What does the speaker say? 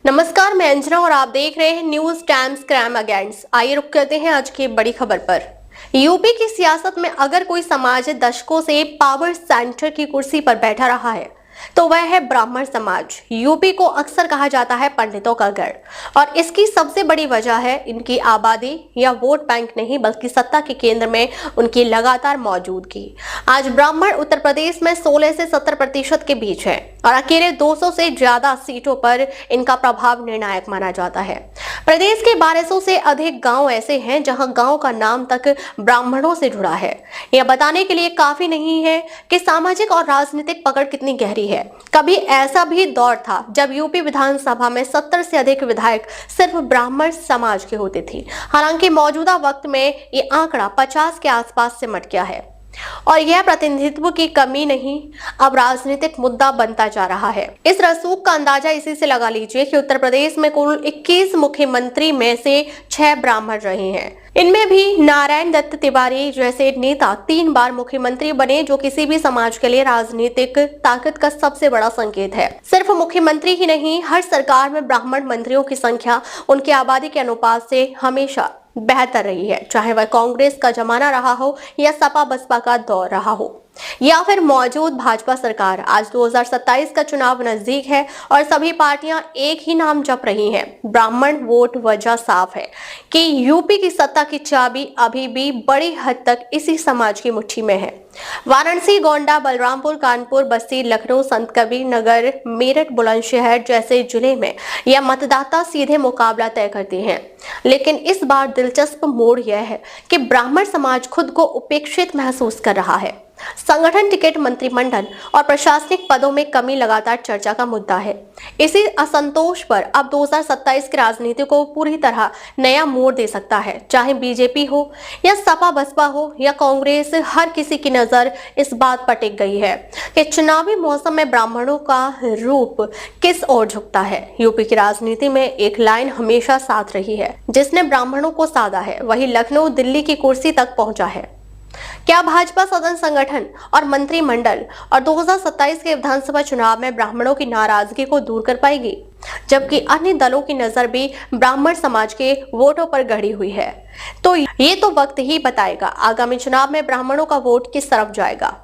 नमस्कार, मैं अंजना और आप देख रहे हैं न्यूज टाइम्स क्राइम अगेंस्ट। आइए रुक करते हैं आज की बड़ी खबर पर। यूपी की सियासत में अगर कोई समाज दशकों से पावर सेंटर की कुर्सी पर बैठा रहा है तो वह है ब्राह्मण समाज। यूपी को अक्सर कहा जाता है पंडितों का गढ़, और इसकी सबसे बड़ी वजह है इनकी आबादी या वोट बैंक नहीं बल्कि सत्ता के केंद्र में उनकी लगातार मौजूदगी। आज ब्राह्मण उत्तर प्रदेश में 16 से 70% के बीच है और अकेले 200 से ज्यादा सीटों पर इनका प्रभाव निर्णायक माना जाता है। प्रदेश के 1200 से अधिक गांव ऐसे हैं जहां गांव का नाम तक ब्राह्मणों से जुड़ा है। यह बताने के लिए काफी नहीं है कि सामाजिक और राजनीतिक पकड़ कितनी गहरी है। कभी ऐसा भी दौर था जब यूपी विधानसभा में 70 से अधिक विधायक सिर्फ ब्राह्मण समाज के होते थे। हालांकि मौजूदा वक्त में ये आंकड़ा 50 के आसपास सिमट गया है और यह प्रतिनिधित्व की कमी नहीं, अब राजनीतिक मुद्दा बनता जा रहा है। इस रसूख का अंदाजा इसी से लगा लीजिए कि उत्तर प्रदेश में कुल 21 मुख्यमंत्री में से 6 ब्राह्मण रहे हैं। इनमें भी नारायण दत्त तिवारी जैसे नेता 3 बार मुख्यमंत्री बने, जो किसी भी समाज के लिए राजनीतिक ताकत का सबसे बड़ा संकेत है। सिर्फ मुख्यमंत्री ही नहीं, हर सरकार में ब्राह्मण मंत्रियों की संख्या उनकी आबादी के अनुपात से हमेशा बेहतर रही है, चाहे वह कांग्रेस का जमाना रहा हो या सपा बसपा का दौर रहा हो या फिर मौजूद भाजपा सरकार। आज 2027 का चुनाव नजदीक है और सभी पार्टियां एक ही नाम जप रही हैं, ब्राह्मण वोट। वजह साफ है कि यूपी की सत्ता की चाबी अभी भी बड़ी हद तक इसी समाज की मुट्ठी में है। वाराणसी, गोंडा, बलरामपुर, कानपुर, बस्ती, लखनऊ, संत कबीर नगर, मेरठ, बुलंदशहर जैसे जिले में यह मतदाता सीधे मुकाबला तय करते हैं। लेकिन इस बार दिलचस्प मोड़ यह है कि ब्राह्मण समाज खुद को उपेक्षित महसूस कर रहा है। संगठन, टिकट, मंत्रिमंडल और प्रशासनिक पदों में कमी लगातार चर्चा का मुद्दा है। इसी असंतोष पर अब 2027 की राजनीति को पूरी तरह नया मोड़ दे सकता है। चाहे बीजेपी हो या सपा बसपा हो या कांग्रेस, हर किसी की नजर इस बात पर टिक गई है कि चुनावी मौसम में ब्राह्मणों का रूप किस ओर झुकता है। यूपी की राजनीति में एक लाइन हमेशा साथ रही है, जिसने ब्राह्मणों को साधा है, वही लखनऊ, दिल्ली की कुर्सी तक पहुंचा है। क्या भाजपा सदन, संगठन और मंत्रिमंडल और 2027 के विधानसभा चुनाव में ब्राह्मणों की नाराजगी को दूर कर पाएगी, जबकि अन्य दलों की नजर भी ब्राह्मण समाज के वोटों पर गड़ी हुई है? तो ये तो वक्त ही बताएगा आगामी चुनाव में ब्राह्मणों का वोट किस तरफ जाएगा।